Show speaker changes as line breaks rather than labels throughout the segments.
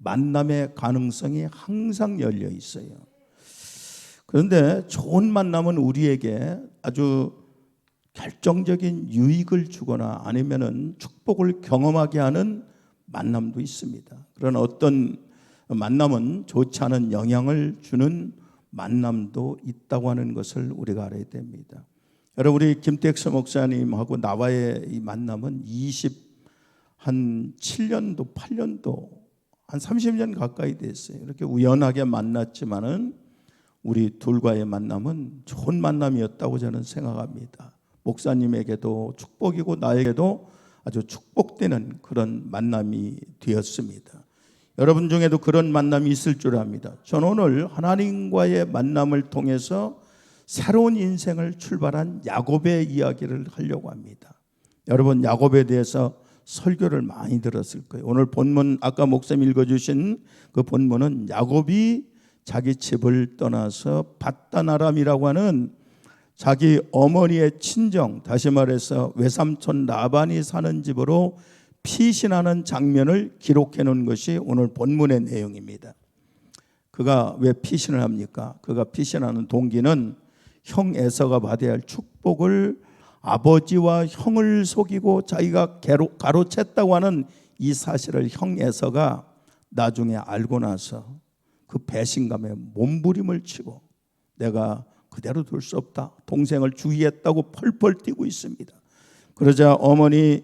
만남의 가능성이 항상 열려 있어요. 그런데 좋은 만남은 우리에게 아주 결정적인 유익을 주거나 아니면은 축복을 경험하게 하는 만남도 있습니다. 그런 어떤 만남은 좋지 않은 영향을 주는 만남도 있다고 하는 것을 우리가 알아야 됩니다. 여러분, 우리 김택수 목사님하고 나와의 이 만남은 7년도 8년도 한 30년 가까이 됐어요. 이렇게 우연하게 만났지만은 우리 둘과의 만남은 좋은 만남이었다고 저는 생각합니다. 목사님에게도 축복이고 나에게도 아주 축복되는 그런 만남이 되었습니다. 여러분 중에도 그런 만남이 있을 줄 압니다. 저는 오늘 하나님과의 만남을 통해서 새로운 인생을 출발한 야곱의 이야기를 하려고 합니다. 여러분, 야곱에 대해서 설교를 많이 들었을 거예요. 오늘 본문, 아까 목사님 읽어주신 그 본문은 야곱이 자기 집을 떠나서 밧단아람이라고 하는 자기 어머니의 친정, 다시 말해서 외삼촌 라반이 사는 집으로 피신하는 장면을 기록해 놓은 것이 오늘 본문의 내용입니다. 그가 왜 피신을 합니까? 그가 피신하는 동기는 형 에서가 받아야 할 축복을 아버지와 형을 속이고 자기가 가로챘다고 하는 이 사실을 형 에서가 나중에 알고 나서 그 배신감에 몸부림을 치고 내가 그대로 둘 수 없다, 동생을 주의했다고 펄펄 뛰고 있습니다. 그러자 어머니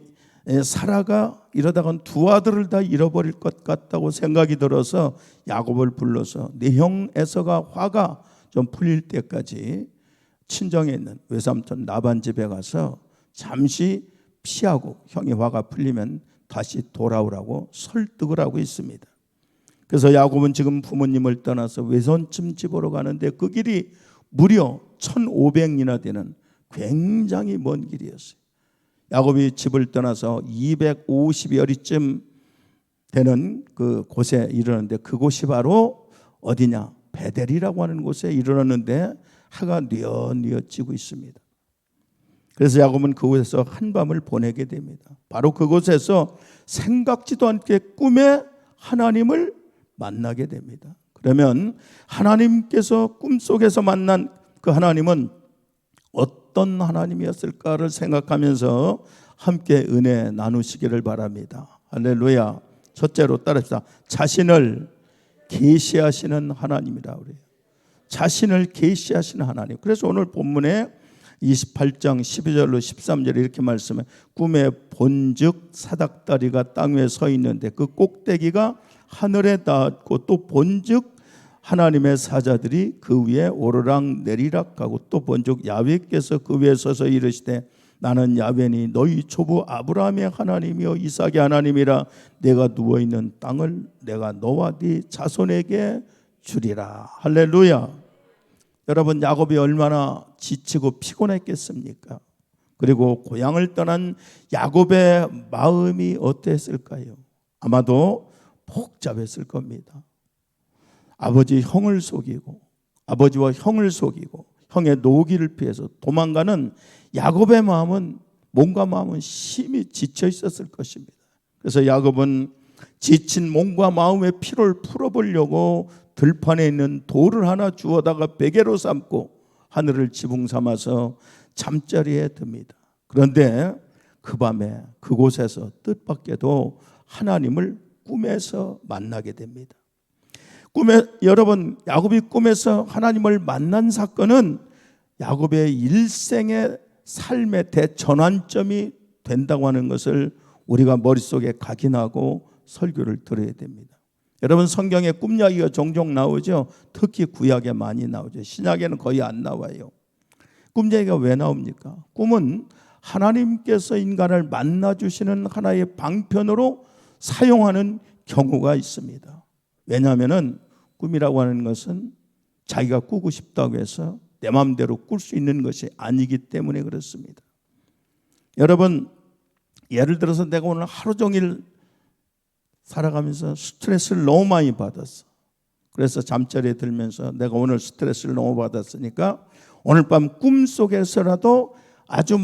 사라가 이러다간 두 아들을 다 잃어버릴 것 같다고 생각이 들어서 야곱을 불러서 네 형 에서가 화가 좀 풀릴 때까지 친정에 있는 외삼촌 라반 집에 가서 잠시 피하고 형이 화가 풀리면 다시 돌아오라고 설득을 하고 있습니다. 그래서 야곱은 지금 부모님을 떠나서 외손집 집으로 가는데 그 길이 무려 1500리나 되는 굉장히 먼 길이었어요. 야곱이 집을 떠나서 250여리쯤 되는 그 곳에 이르는데 그곳이 바로 어디냐? 베델이라고 하는 곳에 이르렀는데 해가 뉘엿뉘엿 지고 있습니다. 그래서 야곱은 그곳에서 한밤을 보내게 됩니다. 바로 그곳에서 생각지도 않게 꿈에 하나님을 만나게 됩니다. 그러면 하나님께서 꿈속에서 만난 그 하나님은 어떤 하나님이었을까를 생각하면서 함께 은혜 나누시기를 바랍니다. 할렐루야. 첫째로 따라합시다. 자신을 계시하시는 하나님이라 그래요. 자신을 계시하시는 하나님. 그래서 오늘 본문에 28장 12절로 13절에 이렇게 말씀해, 꿈에 본즉 사닥다리가 땅 위에 서 있는데 그 꼭대기가 하늘에 닿았고 또 본즉 하나님의 사자들이 그 위에 오르락 내리락 하고 또 본즉 야훼께서 그 위에 서서 이르시되 나는 야훼니 너희 조부 아브라함의 하나님이요 이삭의 하나님이라. 내가 누워있는 땅을 내가 너와 네 자손에게 주리라. 할렐루야. 여러분, 야곱이 얼마나 지치고 피곤했겠습니까? 그리고 고향을 떠난 야곱의 마음이 어땠을까요? 아마도 복잡했을 겁니다. 아버지 형을 속이고 아버지와 형을 속이고 형의 노기를 피해서 도망가는 야곱의 마음은, 몸과 마음은 심히 지쳐 있었을 것입니다. 그래서 야곱은 지친 몸과 마음의 피로를 풀어보려고 들판에 있는 돌을 하나 주워다가 베개로 삼고 하늘을 지붕 삼아서 잠자리에 듭니다. 그런데 그 밤에 그곳에서 뜻밖에도 하나님을 꿈에서 만나게 됩니다. 여러분, 야곱이 꿈에서 하나님을 만난 사건은 야곱의 일생의 삶의 대전환점이 된다고 하는 것을 우리가 머릿속에 각인하고 설교를 들어야 됩니다. 여러분, 성경에 꿈 이야기가 종종 나오죠. 특히 구약에 많이 나오죠. 신약에는 거의 안 나와요. 꿈 이야기가 왜 나옵니까? 꿈은 하나님께서 인간을 만나주시는 하나의 방편으로 사용하는 경우가 있습니다. 왜냐하면 꿈이라고 하는 것은 자기가 꾸고 싶다고 해서 내 마음대로 꿀 수 있는 것이 아니기 때문에 그렇습니다. 여러분, 예를 들어서 내가 오늘 하루 종일 살아가면서 스트레스를 너무 많이 받았어. 그래서 잠자리에 들면서 내가 오늘 스트레스를 너무 받았으니까 오늘 밤 꿈속에서라도 아주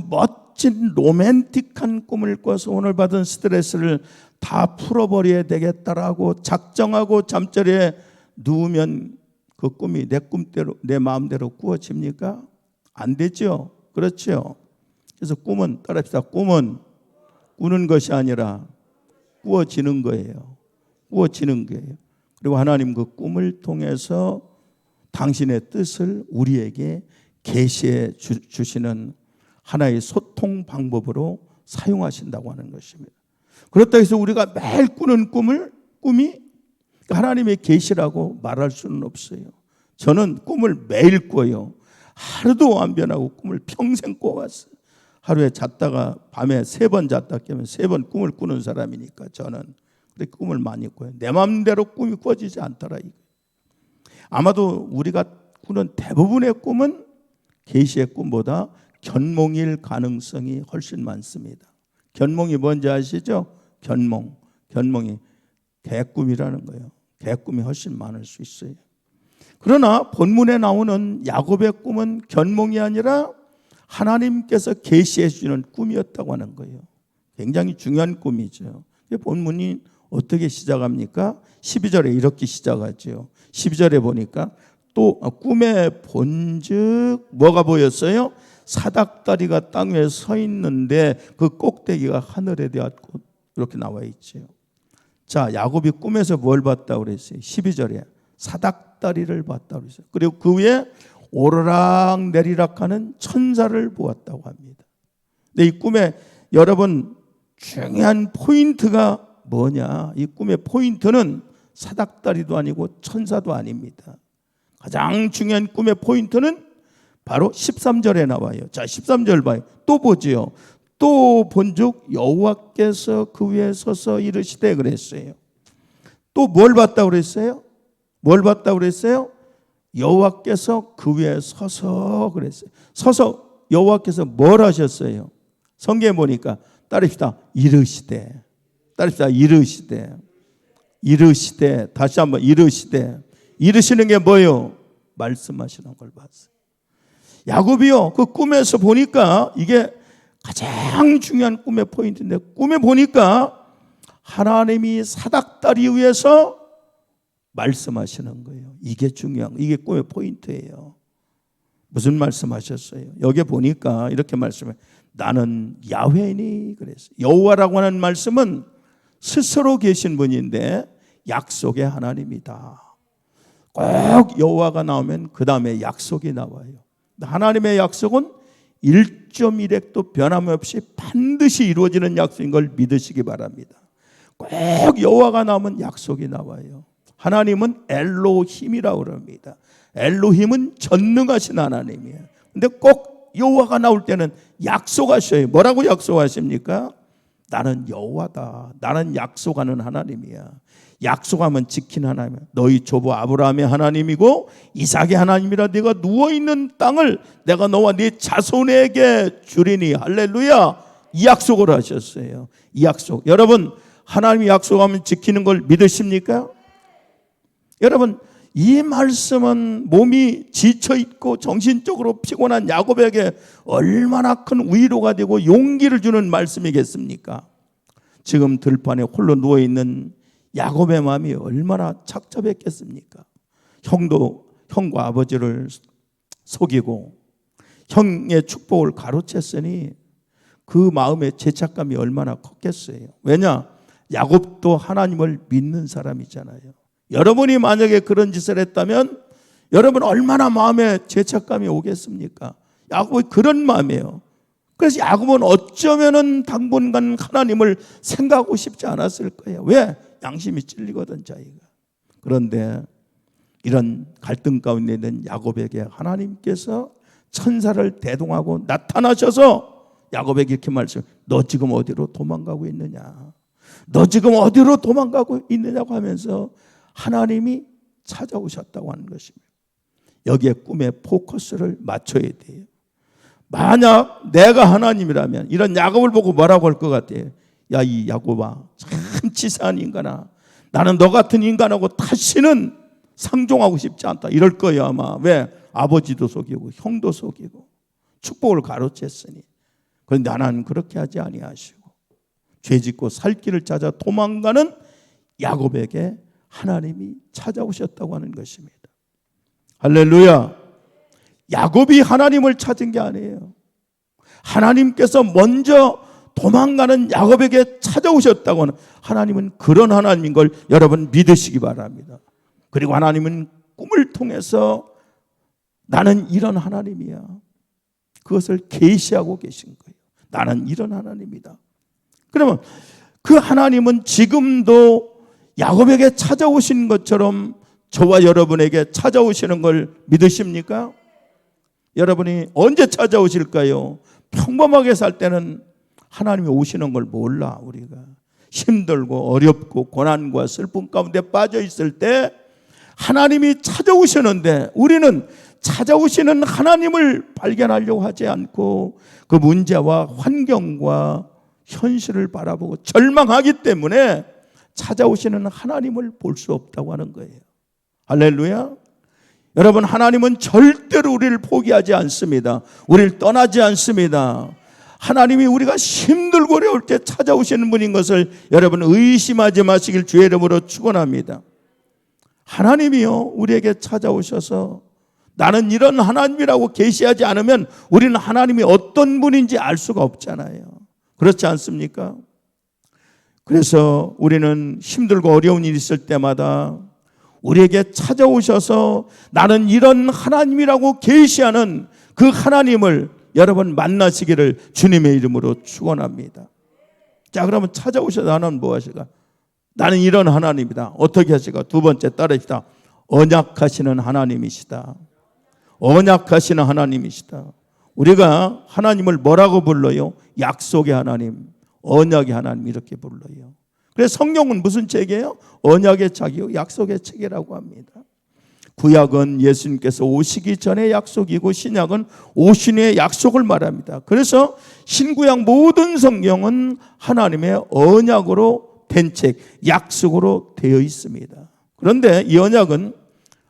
멋진 로맨틱한 꿈을 꿔서 오늘 받은 스트레스를 다 풀어버려야 되겠다라고 작정하고 잠자리에 누우면 그 꿈이 내 꿈대로, 내 마음대로 꾸어집니까? 안 되죠. 그렇죠. 그래서 꿈은, 따라합시다. 꿈은 꾸는 것이 아니라 꾸어지는 거예요. 꾸어지는 거예요. 그리고 하나님 그 꿈을 통해서 당신의 뜻을 우리에게 계시해 주시는 하나의 소통 방법으로 사용하신다고 하는 것입니다. 그렇다고 해서 우리가 매일 꾸는 꿈이 하나님의 계시라고 말할 수는 없어요. 저는 꿈을 매일 꿔요. 하루도 안 변하고 꿈을 평생 꿔왔어요. 하루에 잤다가 밤에 3번 잤다 깨면 3번 꿈을 꾸는 사람이니까 저는 그렇게 꿈을 많이 꿔요. 내 마음대로 꿈이 꿔지지 않더라. 아마도 우리가 꾸는 대부분의 꿈은 계시의 꿈보다 견몽일 가능성이 훨씬 많습니다. 견몽이 뭔지 아시죠? 견몽이 개꿈이라는 거예요. 개꿈이 훨씬 많을 수 있어요. 그러나 본문에 나오는 야곱의 꿈은 견몽이 아니라 하나님께서 계시해 주는 꿈이었다고 하는 거예요. 굉장히 중요한 꿈이죠. 본문이 어떻게 시작합니까? 12절에 이렇게 시작하죠. 12절에 보니까 또 꿈에 본즉 뭐가 보였어요? 사닥다리가 땅 위에 서 있는데 그 꼭대기가 하늘에 닿았고 이렇게 나와 있죠. 자, 야곱이 꿈에서 뭘 봤다고 그랬어요? 12절에 사닥다리를 봤다고 그랬어요. 그리고 그 위에 오르락 내리락 하는 천사를 보았다고 합니다. 근데 이 꿈에 여러분 중요한 포인트가 뭐냐? 이 꿈의 포인트는 사닥다리도 아니고 천사도 아닙니다. 가장 중요한 꿈의 포인트는 바로 13절에 나와요. 자, 13절 봐요. 또 보지요. 또 본즉 여호와께서 그 위에 서서 이르시되 그랬어요. 또 뭘 봤다고 그랬어요? 뭘 봤다고 그랬어요? 여호와께서 그 위에 서서 그랬어요. 서서 여호와께서 뭘 하셨어요? 성경에 보니까 따르시다 이르시되. 따르시다 이르시되. 다시 한번 이르시되. 이르시는 게 뭐예요? 말씀하시는 걸 봤어요. 야곱이요, 그 꿈에서 보니까 이게 가장 중요한 꿈의 포인트인데, 꿈에 보니까 하나님이 사닥다리 위에서 말씀하시는 거예요. 이게 중요한, 이게 꿈의 포인트예요. 무슨 말씀하셨어요? 여기 보니까 이렇게 말씀해. 나는 야훼니 그랬어요. 여호와라고 하는 말씀은 스스로 계신 분인데 약속의 하나님이다. 꼭 여호와가 나오면 그 다음에 약속이 나와요. 하나님의 약속은 1.1획도 변함없이 반드시 이루어지는 약속인 걸 믿으시기 바랍니다. 꼭 여호와가 나오면 약속이 나와요. 하나님은 엘로힘이라고 그럽니다. 엘로힘은 전능하신 하나님이에요. 근데 꼭 여호와가 나올 때는 약속하셔요. 뭐라고 약속하십니까? 나는 여호와다. 나는 약속하는 하나님이야. 약속하면 지키는 하나님이야. 너희 조부 아브라함의 하나님이고 이삭의 하나님이라. 네가 누워있는 땅을 내가 너와 네 자손에게 주리니. 할렐루야. 이 약속을 하셨어요. 이 약속. 여러분, 하나님이 약속하면 지키는 걸 믿으십니까? 여러분, 이 말씀은 몸이 지쳐있고 정신적으로 피곤한 야곱에게 얼마나 큰 위로가 되고 용기를 주는 말씀이겠습니까? 지금 들판에 홀로 누워있는 야곱의 마음이 얼마나 착잡했겠습니까? 형과 아버지를 속이고 형의 축복을 가로챘으니 그 마음의 죄책감이 얼마나 컸겠어요. 왜냐? 야곱도 하나님을 믿는 사람이잖아요. 여러분이 만약에 그런 짓을 했다면 여러분 얼마나 마음에 죄책감이 오겠습니까? 야곱이 그런 마음이에요. 그래서 야곱은 어쩌면은 당분간 하나님을 생각하고 싶지 않았을 거예요. 왜? 양심이 찔리거든 자기가. 그런데 이런 갈등 가운데 있는 야곱에게 하나님께서 천사를 대동하고 나타나셔서 야곱에게 이렇게 말씀해요. 너 지금 어디로 도망가고 있느냐? 너 지금 어디로 도망가고 있느냐고 하면서 하나님이 찾아오셨다고 하는 것입니다. 여기에 꿈의 포커스를 맞춰야 돼요. 만약 내가 하나님이라면 이런 야곱을 보고 뭐라고 할 것 같아요? 야, 이 야곱아, 참 치사한 인간아. 나는 너 같은 인간하고 다시는 상종하고 싶지 않다. 이럴 거예요 아마. 왜? 아버지도 속이고 형도 속이고 축복을 가로챘으니. 그런데 하나님 그렇게 하지 아니하시고 죄짓고 살 길을 찾아 도망가는 야곱에게 하나님이 찾아오셨다고 하는 것입니다. 할렐루야. 야곱이 하나님을 찾은 게 아니에요. 하나님께서 먼저 도망가는 야곱에게 찾아오셨다고 하는, 하나님은 그런 하나님인 걸 여러분 믿으시기 바랍니다. 그리고 하나님은 꿈을 통해서 나는 이런 하나님이야, 그것을 계시하고 계신 거예요. 나는 이런 하나님이다. 그러면 그 하나님은 지금도 야곱에게 찾아오신 것처럼 저와 여러분에게 찾아오시는 걸 믿으십니까? 여러분이 언제 찾아오실까요? 평범하게 살 때는 하나님이 오시는 걸 몰라. 우리가 힘들고 어렵고 고난과 슬픔 가운데 빠져 있을 때 하나님이 찾아오시는데 우리는 찾아오시는 하나님을 발견하려고 하지 않고 그 문제와 환경과 현실을 바라보고 절망하기 때문에 찾아오시는 하나님을 볼 수 없다고 하는 거예요. 할렐루야. 여러분, 하나님은 절대로 우리를 포기하지 않습니다. 우리를 떠나지 않습니다. 하나님이 우리가 힘들고 어려울 때 찾아오시는 분인 것을 여러분 의심하지 마시길 주의 이름으로 축원합니다. 하나님이요, 우리에게 찾아오셔서 나는 이런 하나님이라고 계시하지 않으면 우리는 하나님이 어떤 분인지 알 수가 없잖아요. 그렇지 않습니까? 그래서 우리는 힘들고 어려운 일이 있을 때마다 우리에게 찾아오셔서 나는 이런 하나님이라고 계시하는 그 하나님을 여러분 만나시기를 주님의 이름으로 축원합니다. 자, 그러면 찾아오셔서 나는 뭐 하실까? 나는 이런 하나님이다. 어떻게 하실까? 두 번째 따르시다. 언약하시는 하나님이시다. 언약하시는 하나님이시다. 우리가 하나님을 뭐라고 불러요? 약속의 하나님, 언약의 하나님 이렇게 불러요. 그래서 성경은 무슨 책이에요? 언약의 책이요, 약속의 책이라고 합니다. 구약은 예수님께서 오시기 전에 약속이고 신약은 오신 후의 약속을 말합니다. 그래서 신구약 모든 성경은 하나님의 언약으로 된 책, 약속으로 되어 있습니다. 그런데 이 언약은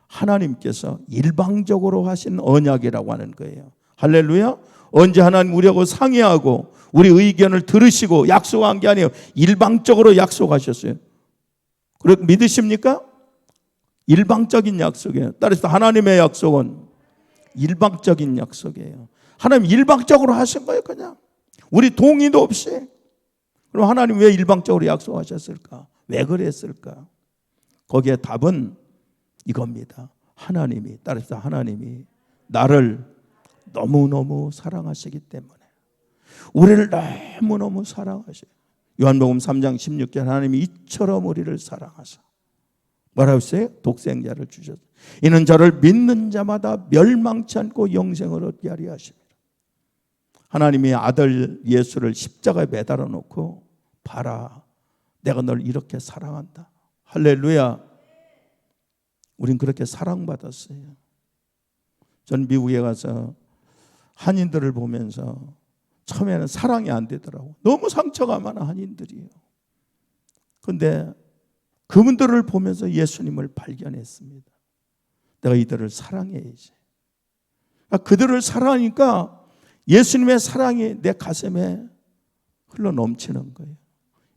하나님께서 일방적으로 하신 언약이라고 하는 거예요. 할렐루야. 언제 하나님 우리하고 상의하고 우리 의견을 들으시고 약속한 게 아니에요. 일방적으로 약속하셨어요. 그렇게 믿으십니까? 일방적인 약속이에요. 따라서 하나님의 약속은 일방적인 약속이에요. 하나님 일방적으로 하신 거예요. 그냥 우리 동의도 없이. 그럼 하나님 왜 일방적으로 약속하셨을까? 왜 그랬을까? 거기에 답은 이겁니다. 하나님이, 따라서 하나님이 나를 너무너무 사랑하시기 때문에, 우리를 너무너무 사랑하셔요. 요한복음 3장 16절 하나님이 이처럼 우리를 사랑하사 뭐라고 했어요? 독생자를 주셨어요. 이는 저를 믿는 자마다 멸망치 않고 영생을 얻게 하려 하십니다. 하나님이 아들 예수를 십자가에 매달아 놓고 봐라, 내가 널 이렇게 사랑한다. 할렐루야. 우린 그렇게 사랑받았어요. 전 미국에 가서 한인들을 보면서 처음에는 사랑이 안 되더라고. 너무 상처가 많아 한인들이요. 그런데 그분들을 보면서 예수님을 발견했습니다. 내가 이들을 사랑해야지. 그들을 사랑하니까 예수님의 사랑이 내 가슴에 흘러 넘치는 거예요.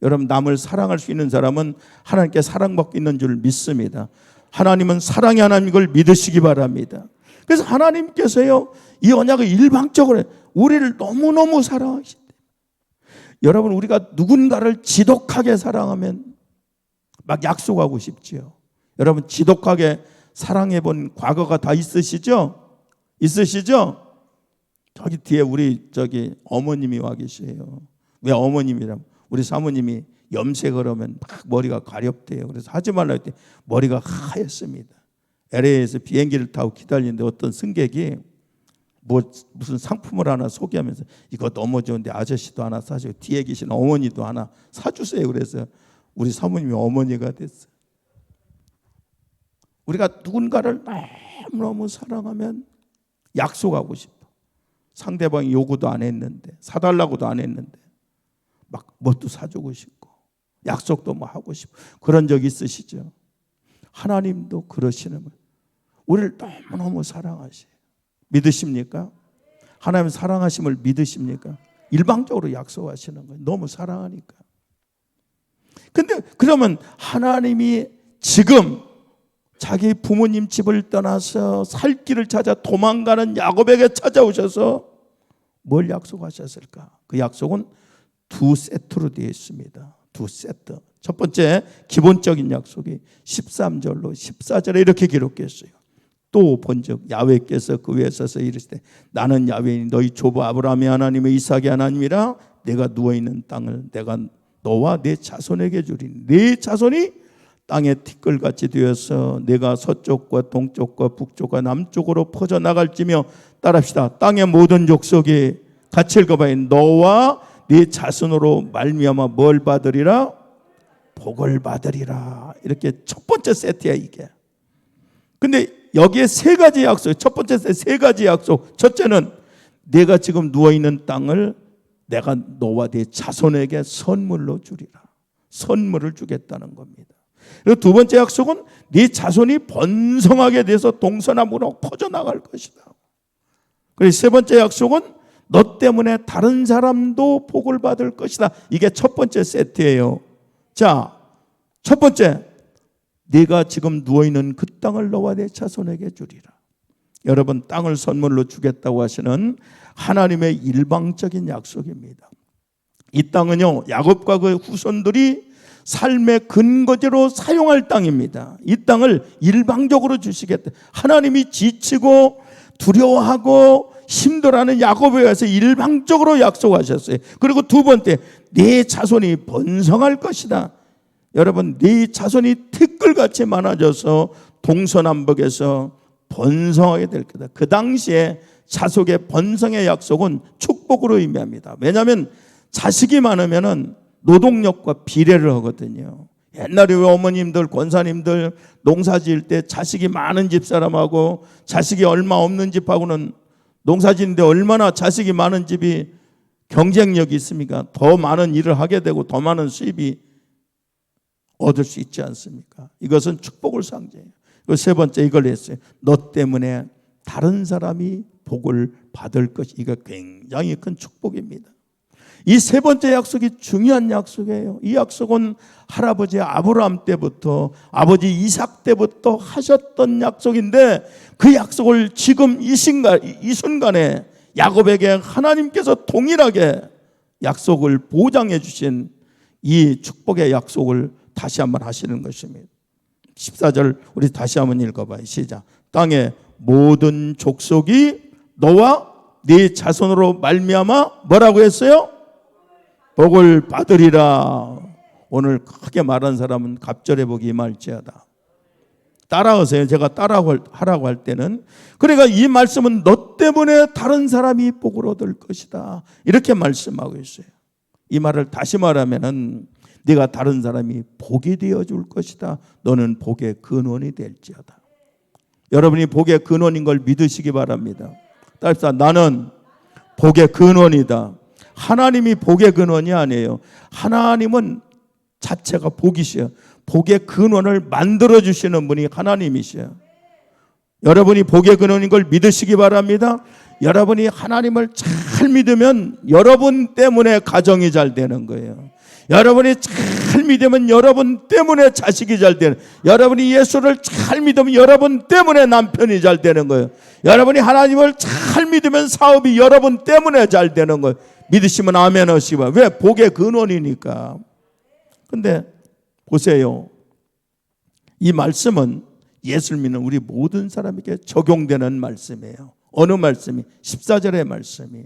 여러분, 남을 사랑할 수 있는 사람은 하나님께 사랑받고 있는 줄 믿습니다. 하나님은 사랑의 하나님인 걸 믿으시기 바랍니다. 그래서 하나님께서요, 이 언약을 일방적으로 우리를 너무너무 사랑하시대. 여러분, 우리가 누군가를 지독하게 사랑하면 막 약속하고 싶지요. 여러분, 지독하게 사랑해 본 과거가 다 있으시죠? 있으시죠? 저기 뒤에 우리 어머님이 와 계세요. 왜 어머님이라면 우리 사모님이 염색을 하면 막 머리가 가렵대요. 그래서 하지 말라 했더니 머리가 하얗습니다. LA에서 비행기를 타고 기다리는데 어떤 승객이 무슨 상품을 하나 소개하면서 이거 너무 좋은데 아저씨도 하나 사주고 뒤에 계신 어머니도 하나 사주세요. 그래서 우리 사모님이 어머니가 됐어요. 우리가 누군가를 너무너무 사랑하면 약속하고 싶어. 상대방이 요구도 안 했는데, 사달라고도 안 했는데 막 뭣도 사주고 싶고 약속도 뭐 하고 싶고 그런 적 있으시죠? 하나님도 그러시는 거예요. 우리를 너무너무 사랑하셔요. 믿으십니까? 하나님 사랑하심을 믿으십니까? 일방적으로 약속하시는 거예요. 너무 사랑하니까. 근데 그러면 하나님이 지금 자기 부모님 집을 떠나서 살 길을 찾아 도망가는 야곱에게 찾아오셔서 뭘 약속하셨을까? 그 약속은 두 세트로 되어 있습니다. 두 세트. 첫 번째 기본적인 약속이 13절로 14절에 이렇게 기록했어요. 또 본즉 야훼께서 그 위에 서서 이르시되 나는 야훼이니 너희 조부 아브라함의 하나님의 이삭의 하나님이라 내가 누워있는 땅을 내가 너와 내 자손에게 주리니 네 자손이 땅의 티끌같이 되어서 내가 서쪽과 동쪽과 북쪽과 남쪽으로 퍼져나갈지며 따라합시다. 땅의 모든 족속이 같이 읽어봐요. 너와 네 자손으로 말미암아 뭘 받으리라? 복을 받으리라. 이렇게 첫 번째 세트야 이게. 근데 여기에 세 가지 약속, 첫 번째 세 가지 약속. 첫째는 내가 지금 누워있는 땅을 내가 너와 네 자손에게 선물로 주리라. 선물을 주겠다는 겁니다. 그리고 두 번째 약속은 네 자손이 번성하게 돼서 동서남북으로 퍼져나갈 것이다. 그리고 세 번째 약속은 너 때문에 다른 사람도 복을 받을 것이다. 이게 첫 번째 세트예요. 자, 첫 번째, 네가 지금 누워있는 그 땅을 너와 내 자손에게 주리라. 여러분, 땅을 선물로 주겠다고 하시는 하나님의 일방적인 약속입니다. 이 땅은요, 야곱과 그 후손들이 삶의 근거지로 사용할 땅입니다. 이 땅을 일방적으로 주시겠다. 하나님이 지치고 두려워하고 힘들어하는 야곱에 가서 일방적으로 약속하셨어요. 그리고 두 번째, 네 자손이 번성할 것이다. 여러분, 네 자손이 티끌같이 많아져서 동서남북에서 번성하게 될 거다. 그 당시에 자손의 번성의 약속은 축복으로 의미합니다. 왜냐하면 자식이 많으면은 노동력과 비례를 하거든요. 옛날에 어머님들, 권사님들 농사 지을 때 자식이 많은 집 사람하고 자식이 얼마 없는 집하고는 농사 짓는데 얼마나 자식이 많은 집이 경쟁력이 있습니까? 더 많은 일을 하게 되고 더 많은 수입이 얻을 수 있지 않습니까? 이것은 축복을 상징해요. 그리고 세 번째 이걸 했어요. 너 때문에 다른 사람이 복을 받을 것이. 이거 굉장히 큰 축복입니다. 이 세 번째 약속이 중요한 약속이에요. 이 약속은 할아버지 아브라함 때부터 아버지 이삭 때부터 하셨던 약속인데 그 약속을 지금 이 순간에 야곱에게 하나님께서 동일하게 약속을 보장해 주신 이 축복의 약속을 다시 한번 하시는 것입니다. 14절 우리 다시 한번 읽어봐요. 시작. 땅의 모든 족속이 너와 네 자손으로 말미암아 뭐라고 했어요? 복을 받으리라. 오늘 크게 말한 사람은 갑절의 복이 임할지어다. 따라하세요. 제가 따라하라고 할 때는 그러니까 이 말씀은 너 때문에 다른 사람이 복을 얻을 것이다. 이렇게 말씀하고 있어요. 이 말을 다시 말하면은 네가 다른 사람이 복이 되어줄 것이다. 너는 복의 근원이 될지어다. 여러분이 복의 근원인 걸 믿으시기 바랍니다. 따라서 나는 복의 근원이다. 하나님이 복의 근원이 아니에요. 하나님은 자체가 복이시여. 복의 근원을 만들어주시는 분이 하나님이시여. 여러분이 복의 근원인 걸 믿으시기 바랍니다. 여러분이 하나님을 잘 믿으면 여러분 때문에 가정이 잘 되는 거예요. 여러분이 잘 믿으면 여러분 때문에 자식이 잘 되는, 여러분이 예수를 잘 믿으면 여러분 때문에 남편이 잘 되는 거예요. 여러분이 하나님을 잘 믿으면 사업이 여러분 때문에 잘 되는 거예요. 믿으시면 아멘 하시고. 왜? 복의 근원이니까. 근데 보세요. 이 말씀은 예수를 믿는 우리 모든 사람에게 적용되는 말씀이에요. 어느 말씀이? 14절의 말씀이.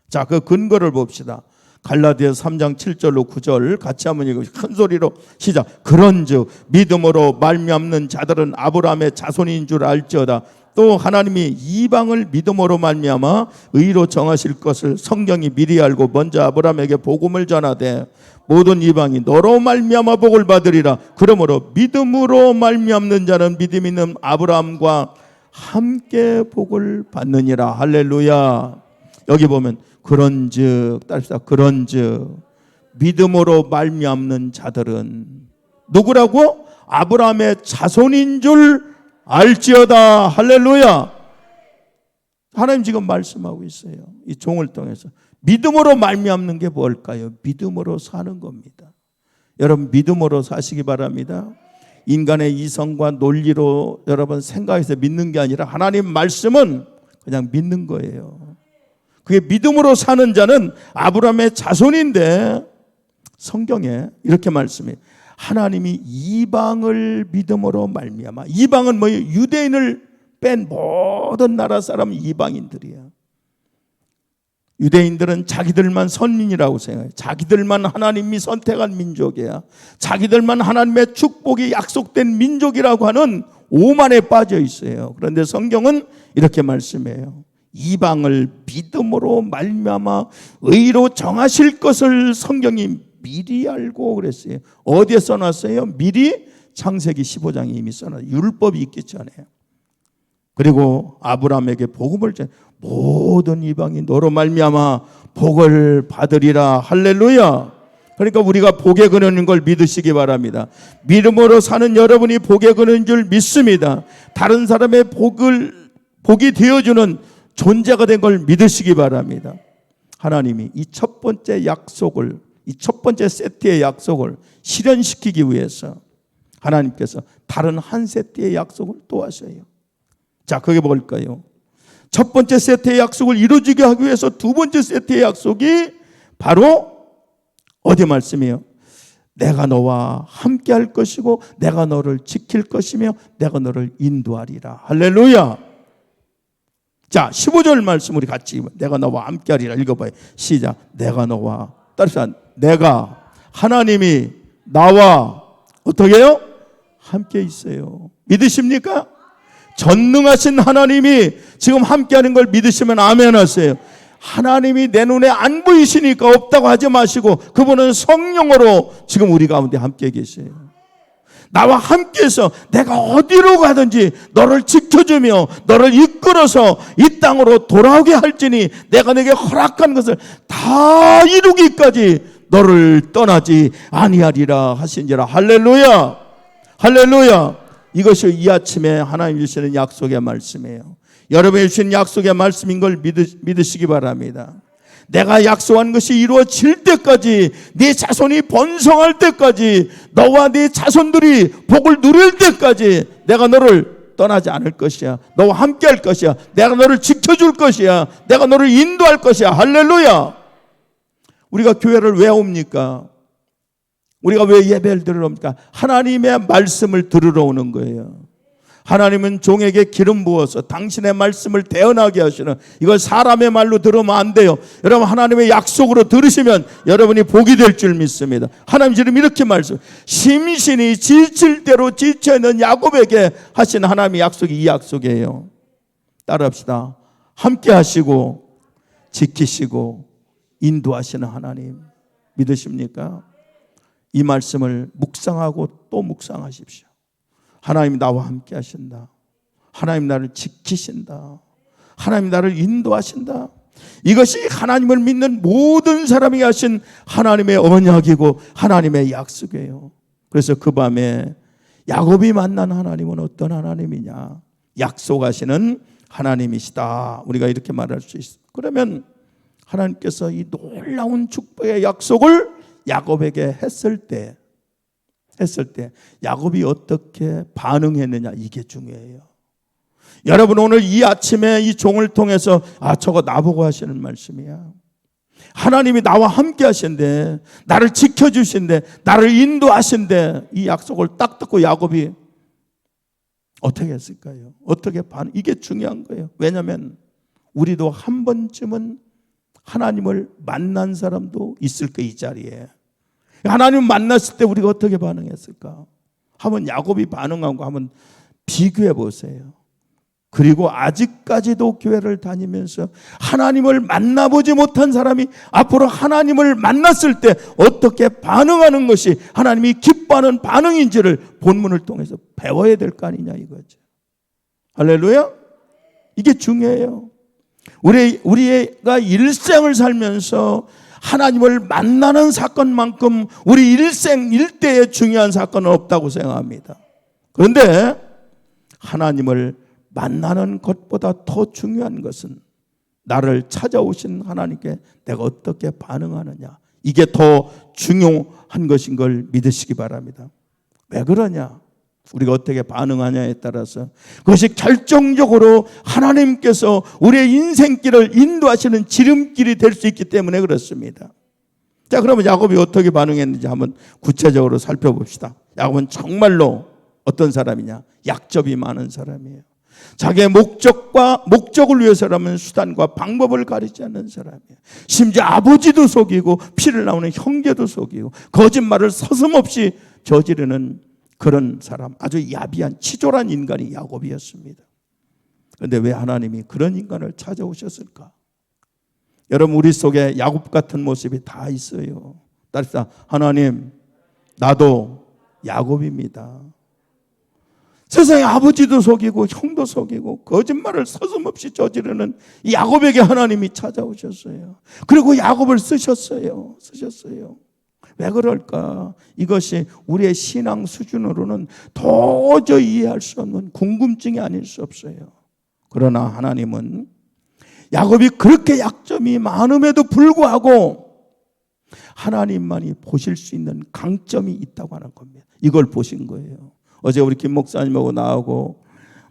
자, 그 근거를 봅시다. 갈라디아서 3장 7절로 9절 같이 한번 읽어. 큰 소리로 시작. 그런즉 믿음으로 말미암는 자들은 아브라함의 자손인 줄 알지어다. 또 하나님이 이방을 믿음으로 말미암아 의로 정하실 것을 성경이 미리 알고 먼저 아브라함에게 복음을 전하되 모든 이방이 너로 말미암아 복을 받으리라. 그러므로 믿음으로 말미암는 자는 믿음 있는 아브라함과 함께 복을 받느니라. 할렐루야. 여기 보면 그런즉 따릅시다. 그런즉 믿음으로 말미암는 자들은 누구라고? 아브라함의 자손인 줄 알지어다. 할렐루야. 하나님 지금 말씀하고 있어요. 이 종을 통해서 믿음으로 말미암는 게 뭘까요? 믿음으로 사는 겁니다. 여러분 믿음으로 사시기 바랍니다. 인간의 이성과 논리로 여러분 생각해서 믿는 게 아니라 하나님 말씀은 그냥 믿는 거예요. 그게 믿음으로 사는 자는 아브라함의 자손인데 성경에 이렇게 말씀해요. 하나님이 이방을 믿음으로 말미암아. 이방은 뭐예요? 유대인을 뺀 모든 나라 사람 이방인들이야. 유대인들은 자기들만 선민이라고 생각해요. 자기들만 하나님이 선택한 민족이야. 자기들만 하나님의 축복이 약속된 민족이라고 하는 오만에 빠져 있어요. 그런데 성경은 이렇게 말씀해요. 이방을 믿음으로 말미암아 의로 정하실 것을 성경이 미리 알고 그랬어요. 어디에 써놨어요? 미리 창세기 15장에 이미 써놨어요. 율법이 있기 전에. 그리고 아브라함에게 복음을 전해 모든 이방이 너로 말미암아 복을 받으리라. 할렐루야. 그러니까 우리가 복에 그르는 걸 믿으시기 바랍니다. 믿음으로 사는 여러분이 복에 그르는 줄 믿습니다. 다른 사람의 복이 되어주는 존재가 된 걸 믿으시기 바랍니다. 하나님이 이 첫 번째 약속을, 이 첫 번째 세트의 약속을 실현시키기 위해서 하나님께서 다른 한 세트의 약속을 또 하셔요. 자, 그게 뭘까요? 첫 번째 세트의 약속을 이루어지게 하기 위해서 두 번째 세트의 약속이 바로 어디 말씀이에요? 내가 너와 함께 할 것이고 내가 너를 지킬 것이며 내가 너를 인도하리라. 할렐루야. 자, 15절 말씀 우리 같이 내가 너와 함께 하리라 읽어봐요. 시작. 내가 너와 따르자. 내가 하나님이 나와 어떻게 해요? 함께 있어요. 믿으십니까? 전능하신 하나님이 지금 함께하는 걸 믿으시면 아멘 하세요. 하나님이 내 눈에 안 보이시니까 없다고 하지 마시고 그분은 성령으로 지금 우리 가운데 함께 계세요. 나와 함께해서 내가 어디로 가든지 너를 지켜주며 너를 이끌어서 이 땅으로 돌아오게 할지니 내가 내게 허락한 것을 다 이루기까지 너를 떠나지 아니하리라 하신지라. 할렐루야. 할렐루야. 이것이 이 아침에 하나님 주시는 약속의 말씀이에요. 여러분이 주신 약속의 말씀인 걸 믿으시기 바랍니다. 내가 약속한 것이 이루어질 때까지, 네 자손이 번성할 때까지, 너와 네 자손들이 복을 누릴 때까지 내가 너를 떠나지 않을 것이야. 너와 함께 할 것이야. 내가 너를 지켜줄 것이야. 내가 너를 인도할 것이야. 할렐루야. 우리가 교회를 왜 옵니까? 우리가 왜 예배를 들으러 옵니까? 하나님의 말씀을 들으러 오는 거예요. 하나님은 종에게 기름 부어서 당신의 말씀을 대언하게 하시는, 이걸 사람의 말로 들으면 안 돼요. 여러분 하나님의 약속으로 들으시면 여러분이 복이 될 줄 믿습니다. 하나님 지금 이렇게 말씀, 심신이 지칠 대로 지쳐있는 야곱에게 하신 하나님의 약속이 이 약속이에요. 따라합시다. 함께 하시고 지키시고 인도하시는 하나님 믿으십니까? 이 말씀을 묵상하고 또 묵상하십시오. 하나님 나와 함께 하신다. 하나님 나를 지키신다. 하나님 나를 인도하신다. 이것이 하나님을 믿는 모든 사람이 하신 하나님의 언약이고 하나님의 약속이에요. 그래서 그 밤에 야곱이 만난 하나님은 어떤 하나님이냐? 약속하시는 하나님이시다. 우리가 이렇게 말할 수 있어요. 그러면 하나님께서 이 놀라운 축복의 약속을 야곱에게 했을 때 야곱이 어떻게 반응했느냐, 이게 중요해요. 여러분 오늘 이 아침에 이 종을 통해서 저거 나보고 하시는 말씀이야. 하나님이 나와 함께 하신대, 나를 지켜주신대, 나를 인도하신대. 이 약속을 딱 듣고 야곱이 어떻게 했을까요? 어떻게 이게 중요한 거예요. 왜냐하면 우리도 한 번쯤은 하나님을 만난 사람도 있을 거예요. 이 자리에 하나님 만났을 때 우리가 어떻게 반응했을까? 한번 야곱이 반응하고 한번 비교해 보세요. 그리고 아직까지도 교회를 다니면서 하나님을 만나보지 못한 사람이 앞으로 하나님을 만났을 때 어떻게 반응하는 것이 하나님이 기뻐하는 반응인지를 본문을 통해서 배워야 될 거 아니냐 이거죠. 할렐루야. 이게 중요해요. 우리가 일생을 살면서 하나님을 만나는 사건만큼 우리 일생 일대에 중요한 사건은 없다고 생각합니다. 그런데 하나님을 만나는 것보다 더 중요한 것은 나를 찾아오신 하나님께 내가 어떻게 반응하느냐, 이게 더 중요한 것인 걸 믿으시기 바랍니다. 왜 그러냐? 우리가 어떻게 반응하냐에 따라서 그것이 결정적으로 하나님께서 우리의 인생길을 인도하시는 지름길이 될 수 있기 때문에 그렇습니다. 자, 그러면 야곱이 어떻게 반응했는지 한번 구체적으로 살펴봅시다. 야곱은 정말로 어떤 사람이냐? 약점이 많은 사람이에요. 자기의 목적을 위해서라면 수단과 방법을 가리지 않는 사람이에요. 심지어 아버지도 속이고 피를 나오는 형제도 속이고 거짓말을 서슴없이 저지르는 그런 사람, 아주 야비한 치졸한 인간이 야곱이었습니다. 그런데 왜 하나님이 그런 인간을 찾아오셨을까? 여러분, 우리 속에 야곱 같은 모습이 다 있어요. 따라서 하나님, 나도 야곱입니다. 세상에 아버지도 속이고 형도 속이고 거짓말을 서슴없이 저지르는 이 야곱에게 하나님이 찾아오셨어요. 그리고 야곱을 쓰셨어요. 왜 그럴까? 이것이 우리의 신앙 수준으로는 도저히 이해할 수 없는 궁금증이 아닐 수 없어요. 그러나 하나님은 야곱이 그렇게 약점이 많음에도 불구하고 하나님만이 보실 수 있는 강점이 있다고 하는 겁니다. 이걸 보신 거예요. 어제 우리 김 목사님하고 나하고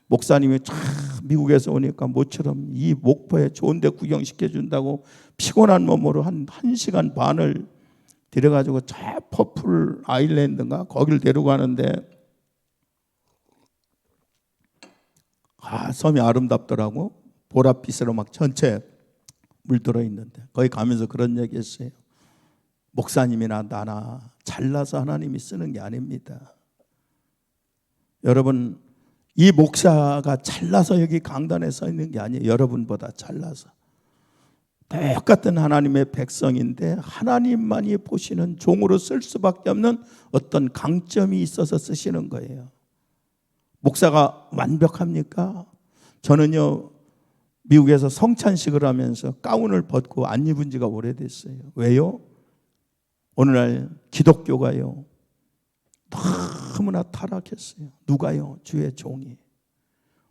목사님이 참 미국에서 오니까 모처럼 이 목포에 좋은 데 구경시켜준다고 피곤한 몸으로 한 1시간 반을 데려가지고 저 퍼플 아일랜드인가 거기를 데려가는데 섬이 아름답더라고. 보랏빛으로 막 전체 물들어 있는데 거기 가면서 그런 얘기 했어요. 목사님이나 나나 잘나서 하나님이 쓰는 게 아닙니다. 여러분, 이 목사가 잘나서 여기 강단에 서 있는 게 아니에요. 여러분보다 잘나서 똑같은 하나님의 백성인데 하나님만이 보시는 종으로 쓸 수밖에 없는 어떤 강점이 있어서 쓰시는 거예요. 목사가 완벽합니까? 저는요, 미국에서 성찬식을 하면서 가운을 벗고 안 입은 지가 오래됐어요. 왜요? 오늘날 기독교가요 너무나 타락했어요. 누가요? 주의 종이.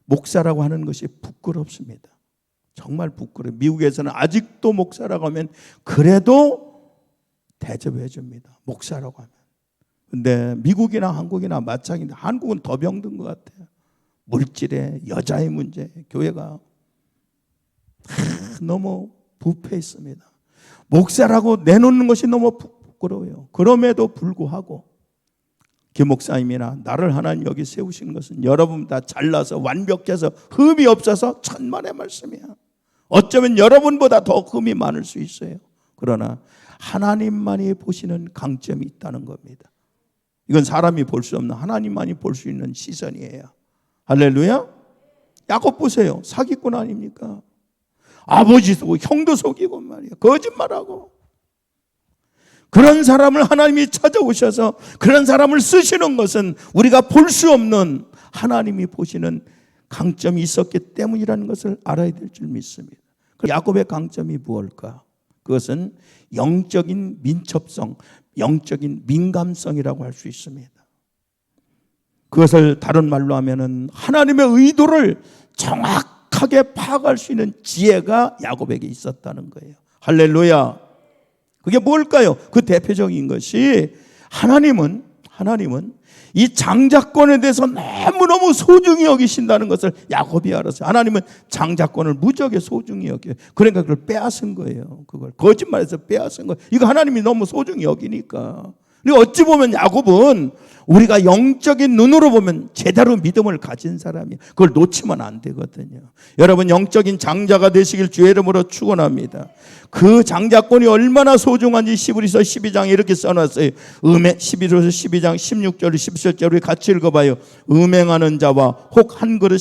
목사라고 하는 것이 부끄럽습니다. 정말 부끄러워요. 미국에서는 아직도 목사라고 하면 그래도 대접해 줍니다. 목사라고 하면. 근데 미국이나 한국이나 마찬가지인데 한국은 더 병든 것 같아요. 물질에, 여자의 문제, 교회가 너무 부패했습니다. 목사라고 내놓는 것이 너무 부끄러워요. 그럼에도 불구하고 김 목사님이나 나를 하나님 여기 세우신 것은 여러분 다 잘나서 완벽해서 흠이 없어서 천만의 말씀이야. 어쩌면 여러분보다 더 흠이 많을 수 있어요. 그러나 하나님만이 보시는 강점이 있다는 겁니다. 이건 사람이 볼 수 없는 하나님만이 볼 수 있는 시선이에요. 할렐루야. 야곱 보세요. 사기꾼 아닙니까? 아버지 속이고 형도 속이고 말이야. 거짓말하고. 그런 사람을 하나님이 찾아오셔서 그런 사람을 쓰시는 것은 우리가 볼 수 없는 하나님이 보시는 강점이 있었기 때문이라는 것을 알아야 될 줄 믿습니다. 야곱의 강점이 무엇일까? 그것은 영적인 민첩성, 영적인 민감성이라고 할 수 있습니다. 그것을 다른 말로 하면은 하나님의 의도를 정확하게 파악할 수 있는 지혜가 야곱에게 있었다는 거예요. 할렐루야. 그게 뭘까요? 그 대표적인 것이 하나님은 이 장자권에 대해서 너무너무 소중히 여기신다는 것을 야곱이 알았어요. 하나님은 장자권을 무지하게 소중히 여겨요. 그러니까 그걸 빼앗은 거예요. 그걸 거짓말해서 빼앗은 거예요. 이거 하나님이 너무 소중히 여기니까. 그리고 어찌 보면 야곱은 우리가 영적인 눈으로 보면 제대로 믿음을 가진 사람이에요. 그걸 놓치면 안 되거든요. 여러분, 영적인 장자가 되시길 주의 이름으로 축원합니다. 그 장자권이 얼마나 소중한지 히브리서 12장에 이렇게 써놨어요. 11에서 12장 16절 17절 우리 같이 읽어봐요. 음행하는 자와 혹 한 그릇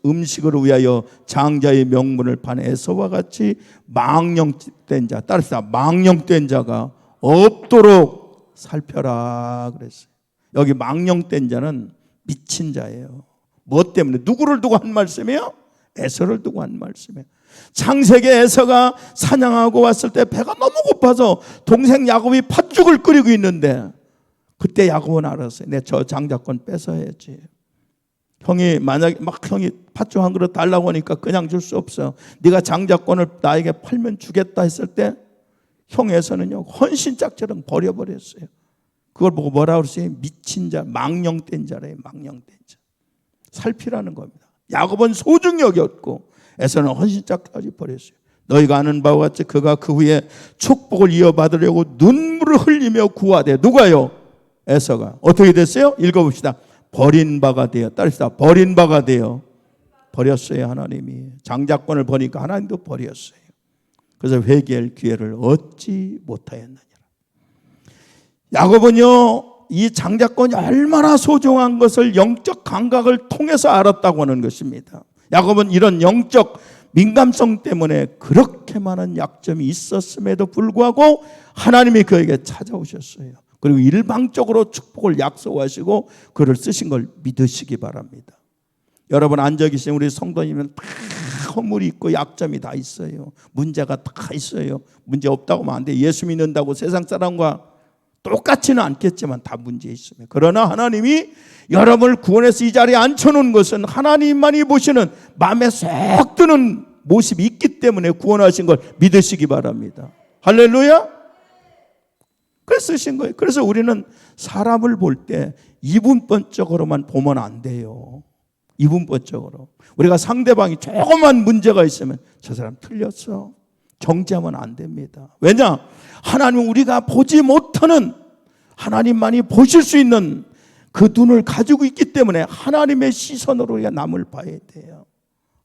음식을 위하여 장자의 명분을 판 에서와 같이 망령된 자, 따라서 망령된 자가 없도록 살펴라 그랬어요. 여기 망령된 자는 미친 자예요. 뭐 때문에? 누구를 두고 한 말씀이에요? 에서를 두고 한 말씀이에요. 창세기 에서가 사냥하고 왔을 때 배가 너무 고파서 동생 야곱이 팥죽을 끓이고 있는데 그때 야곱은 알았어요. 내 저 장자권 뺏어야지. 형이 만약에 막 형이 팥죽 한 그릇 달라고 하니까 그냥 줄 수 없어. 네가 장자권을 나에게 팔면 주겠다 했을 때 형에서는요 헌신짝처럼 버려버렸어요. 그걸 보고 뭐라고 그랬어요? 미친 자, 망령된 자래요. 망령된 자. 살피라는 겁니다. 야곱은 소중히 여겼고 에서는 헌신짝까지 버렸어요. 너희가 아는 바와 같이 그가 그 후에 축복을 이어받으려고 눈물을 흘리며 구하되, 누가요? 에서가 어떻게 됐어요? 읽어봅시다. 버린 바가 되어, 따르시다. 버린 바가 되어 버렸어요. 하나님이 장자권을 버리니까 하나님도 버렸어요. 그래서 회개할 기회를 얻지 못하였느니라. 야곱은요 이 장자권이 얼마나 소중한 것을 영적 감각을 통해서 알았다고 하는 것입니다. 야곱은 이런 영적 민감성 때문에 그렇게 많은 약점이 있었음에도 불구하고 하나님이 그에게 찾아오셨어요. 그리고 일방적으로 축복을 약속하시고 그를 쓰신 걸 믿으시기 바랍니다. 여러분 앉아 계신 우리 성도님은 다 허물이 있고 약점이 다 있어요. 문제가 다 있어요. 문제 없다고 하면 안 돼요. 예수 믿는다고 세상 사람과 똑같지는 않겠지만 다 문제 있습니다. 그러나 하나님이 여러분을 구원해서 이 자리에 앉혀놓은 것은 하나님만이 보시는 마음에 쏙 드는 모습이 있기 때문에 구원하신 걸 믿으시기 바랍니다. 할렐루야. 그래서 쓰신 거예요. 그래서 우리는 사람을 볼 때 이분법적으로만 보면 안 돼요. 이분법적으로. 우리가 상대방이 조그만 문제가 있으면 저 사람 틀렸어, 정죄하면 안 됩니다. 왜냐? 하나님은 우리가 보지 못하는, 하나님만이 보실 수 있는 그 눈을 가지고 있기 때문에 하나님의 시선으로 우리가 남을 봐야 돼요.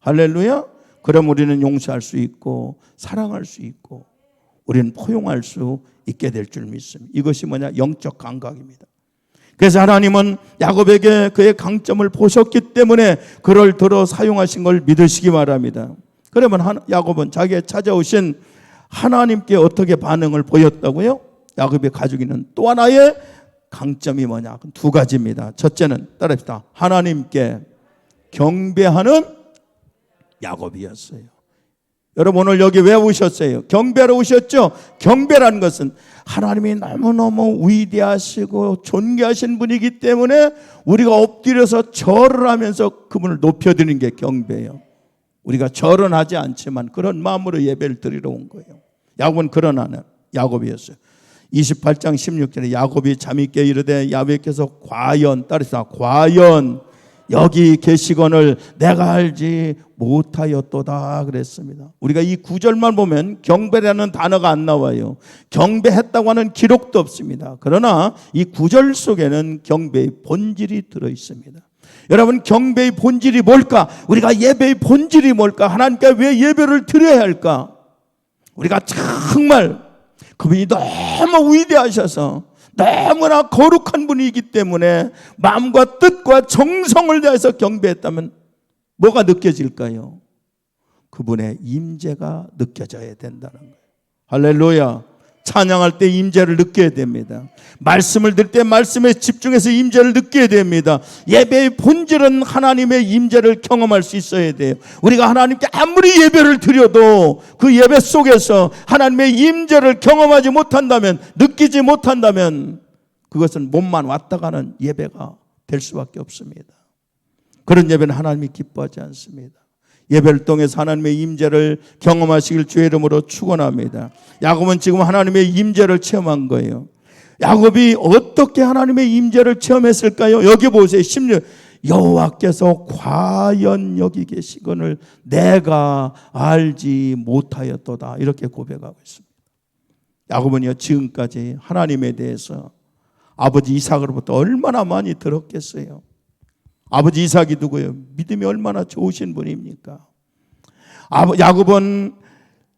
할렐루야. 그럼 우리는 용서할 수 있고 사랑할 수 있고 우리는 포용할 수 있게 될 줄 믿습니다. 이것이 뭐냐? 영적 감각입니다. 그래서 하나님은 야곱에게 그의 강점을 보셨기 때문에 그를 들어 사용하신 걸 믿으시기 바랍니다. 그러면 야곱은 자기의 찾아오신 하나님께 어떻게 반응을 보였다고요? 야곱이 가지고 있는 또 하나의 강점이 뭐냐? 두 가지입니다. 첫째는 따라합시다. 하나님께 경배하는 야곱이었어요. 여러분 오늘 여기 왜 오셨어요? 경배하러 오셨죠? 경배라는 것은 하나님이 너무너무 위대하시고 존귀하신 분이기 때문에 우리가 엎드려서 절을 하면서 그분을 높여드리는 게 경배예요. 우리가 절은 하지 않지만 그런 마음으로 예배를 드리러 온 거예요. 야곱은 그런 하는 야곱이었어요. 28장 16절에 야곱이 잠이 깨 이르되 야곱께서 과연, 따르시다, 과연 여기 계시거늘 내가 알지 못하였도다 그랬습니다. 우리가 이 구절만 보면 경배라는 단어가 안 나와요. 경배했다고 하는 기록도 없습니다. 그러나 이 구절 속에는 경배의 본질이 들어 있습니다. 여러분 경배의 본질이 뭘까? 우리가 예배의 본질이 뭘까? 하나님께 왜 예배를 드려야 할까? 우리가 정말 그분이 너무 위대하셔서 너무나 거룩한 분이기 때문에 마음과 뜻과 정성을 다해서 경배했다면 뭐가 느껴질까요? 그분의 임재가 느껴져야 된다는 거예요. 할렐루야. 찬양할 때 임재를 느껴야 됩니다. 말씀을 들을 때 말씀에 집중해서 임재를 느껴야 됩니다. 예배의 본질은 하나님의 임재를 경험할 수 있어야 돼요. 우리가 하나님께 아무리 예배를 드려도 그 예배 속에서 하나님의 임재를 경험하지 못한다면, 느끼지 못한다면 그것은 몸만 왔다 가는 예배가 될 수밖에 없습니다. 그런 예배는 하나님이 기뻐하지 않습니다. 예배를 통해서 하나님의 임재를 경험하시길 주의 이름으로 축원합니다. 야곱은 지금 하나님의 임재를 체험한 거예요. 야곱이 어떻게 하나님의 임재를 체험했을까요? 여기 보세요. 16. 여호와께서 과연 여기 계시거늘 내가 알지 못하였도다. 이렇게 고백하고 있습니다. 야곱은요 지금까지 하나님에 대해서 아버지 이삭으로부터 얼마나 많이 들었겠어요. 아버지 이삭이 누구예요? 믿음이 얼마나 좋으신 분입니까? 야곱은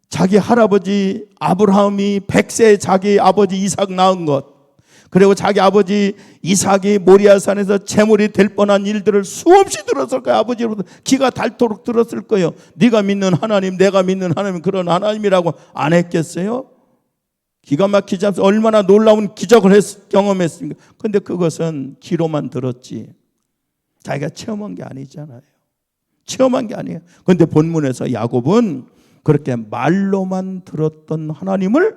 자기 할아버지 아브라함이 100세에 자기 아버지 이삭 낳은 것, 그리고 자기 아버지 이삭이 모리아산에서 제물이 될 뻔한 일들을 수없이 들었을 거예요. 아버지로부터 기가 닳도록 들었을 거예요. 네가 믿는 하나님, 내가 믿는 하나님, 그런 하나님이라고 안 했겠어요? 기가 막히지 않아서 얼마나 놀라운 기적을 경험했습니까? 그런데 그것은 귀로만 들었지 자기가 체험한 게 아니잖아요. 체험한 게 아니에요. 그런데 본문에서 야곱은 그렇게 말로만 들었던 하나님을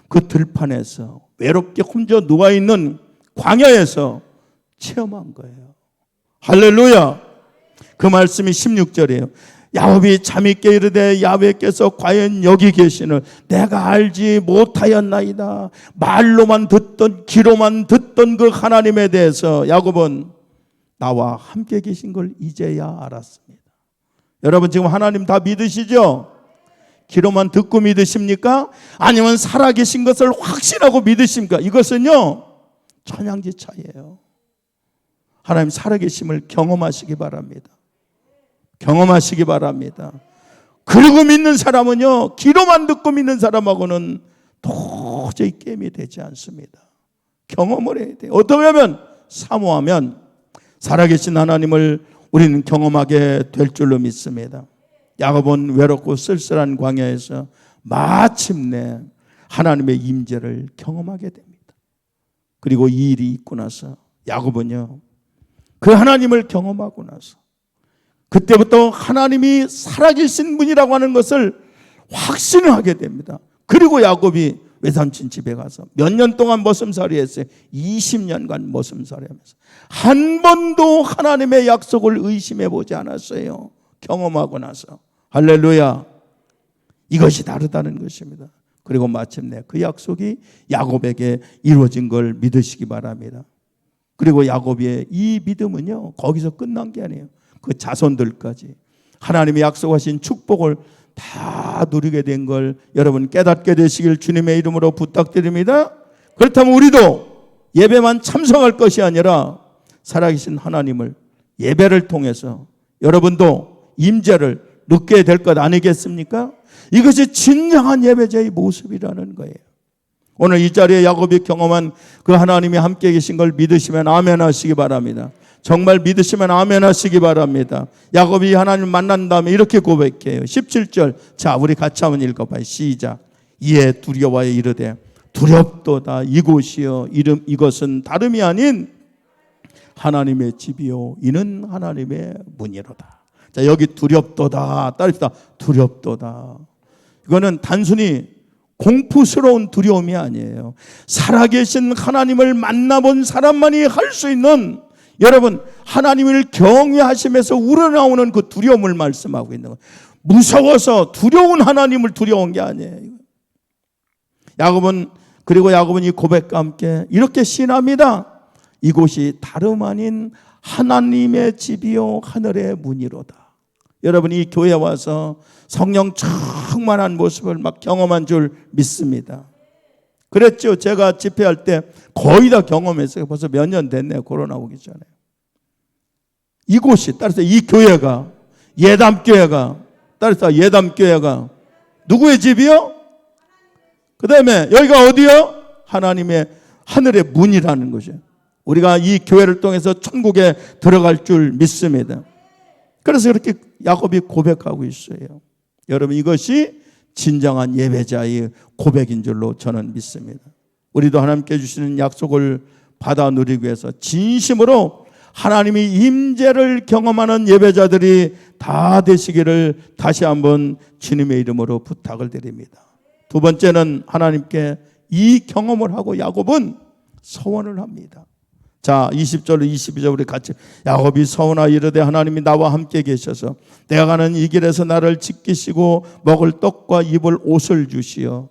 그 들판에서 외롭게 혼자 누워있는 광야에서 체험한 거예요. 할렐루야. 그 말씀이 16절이에요. 야곱이 잠있게 이르되 야훼께서 과연 여기 계시는 내가 알지 못하였나이다. 말로만 듣던 귀로만 듣던 그 하나님에 대해서 야곱은 나와 함께 계신 걸 이제야 알았습니다. 여러분 지금 하나님 다 믿으시죠? 귀로만 듣고 믿으십니까? 아니면 살아계신 것을 확신하고 믿으십니까? 이것은요 천양지 차이예요. 하나님 살아계심을 경험하시기 바랍니다. 경험하시기 바랍니다. 그리고 믿는 사람은요 귀로만 듣고 믿는 사람하고는 도저히 게임이 되지 않습니다. 경험을 해야 돼요. 어떻게 하면 사모하면 살아계신 하나님을 우리는 경험하게 될 줄로 믿습니다. 야곱은 외롭고 쓸쓸한 광야에서 마침내 하나님의 임재를 경험하게 됩니다. 그리고 이 일이 있고 나서 야곱은요 그 하나님을 경험하고 나서 그때부터 하나님이 살아계신 분이라고 하는 것을 확신을 하게 됩니다. 그리고 야곱이 외삼촌 집에 가서 몇 년 동안 머슴살이 했어요. 20년간 머슴살이 하면서 한 번도 하나님의 약속을 의심해 보지 않았어요. 경험하고 나서. 할렐루야. 이것이 다르다는 것입니다. 그리고 마침내 그 약속이 야곱에게 이루어진 걸 믿으시기 바랍니다. 그리고 야곱의 이 믿음은요 거기서 끝난 게 아니에요. 그 자손들까지 하나님이 약속하신 축복을 다 누리게 된 걸 여러분 깨닫게 되시길 주님의 이름으로 부탁드립니다. 그렇다면 우리도 예배만 참석할 것이 아니라 살아계신 하나님을 예배를 통해서 여러분도 임재를 느끼게 될 것 아니겠습니까? 이것이 진정한 예배자의 모습이라는 거예요. 오늘 이 자리에 야곱이 경험한 그 하나님이 함께 계신 걸 믿으시면 아멘 하시기 바랍니다. 정말 믿으시면 아멘 하시기 바랍니다. 야곱이 하나님을 만난 다음에 이렇게 고백해요. 17절 자 우리 같이 한번 읽어봐요. 시작. 이에 두려워하여 이르되 두렵도다 이곳이여 이것은 다름이 아닌 하나님의 집이요 이는 하나님의 문이로다. 자 여기 두렵도다 따릅시다. 두렵도다. 이거는 단순히 공포스러운 두려움이 아니에요. 살아계신 하나님을 만나본 사람만이 할 수 있는 여러분 하나님을 경외하시면서 우러나오는 그 두려움을 말씀하고 있는 거예요. 무서워서 두려운 하나님을 두려운 게 아니에요. 야곱은 이 고백과 함께 이렇게 시인합니다. 이곳이 다름 아닌 하나님의 집이요 하늘의 문이로다. 여러분 이 교회에 와서 성령 충만한 모습을 막 경험한 줄 믿습니다. 그랬죠. 제가 집회할 때 거의 다 경험했어요. 벌써 몇 년 됐네요. 코로나 오기 전에. 이곳이 따라서 이 교회가 예담교회가 따라서 예담교회가 누구의 집이요? 그 다음에 여기가 어디요? 하나님의 하늘의 문이라는 것이에요. 우리가 이 교회를 통해서 천국에 들어갈 줄 믿습니다. 그래서 그렇게 야곱이 고백하고 있어요. 여러분 이것이 진정한 예배자의 고백인 줄로 저는 믿습니다. 우리도 하나님께 주시는 약속을 받아 누리기 위해서 진심으로 하나님이 임재를 경험하는 예배자들이 다 되시기를 다시 한번 주님의 이름으로 부탁을 드립니다. 두 번째는 하나님께 이 경험을 하고 야곱은 서원을 합니다. 자 20절로 22절 우리 같이 야곱이 서원하여 이르되 하나님이 나와 함께 계셔서 내가 가는 이 길에서 나를 지키시고 먹을 떡과 입을 옷을 주시어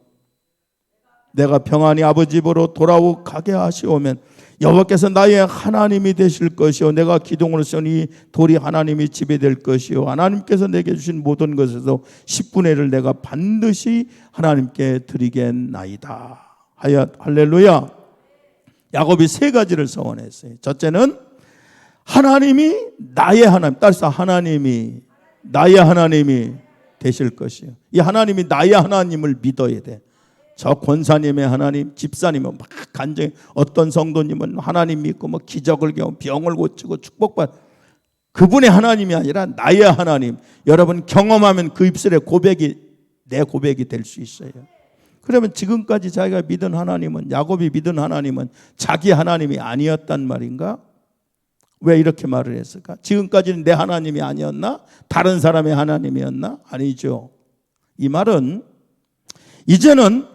내가 평안히 아버지 집으로 돌아오게 하시오면 여호와께서 나의 하나님이 되실 것이요 내가 기둥으로 세운 이 돌이 하나님의 집이 될 것이요 하나님께서 내게 주신 모든 것에서 10분의 1을 내가 반드시 하나님께 드리겠나이다. 할렐루야. 야곱이 세 가지를 서원했어요. 첫째는 하나님이 나의 하나님, 따라서 하나님이 나의 하나님이 되실 것이요. 이 하나님이 나의 하나님을 믿어야 돼. 저 권사님의 하나님, 집사님은 막 간증, 어떤 성도님은 하나님 믿고 뭐 기적을 경험, 병을 고치고 축복받. 그분의 하나님이 아니라 나의 하나님. 여러분 경험하면 그 입술에 내 고백이 될 수 있어요. 그러면 지금까지 자기가 믿은 하나님은 야곱이 믿은 하나님은 자기 하나님이 아니었단 말인가? 왜 이렇게 말을 했을까? 지금까지는 내 하나님이 아니었나? 다른 사람의 하나님이었나? 아니죠. 이 말은 이제는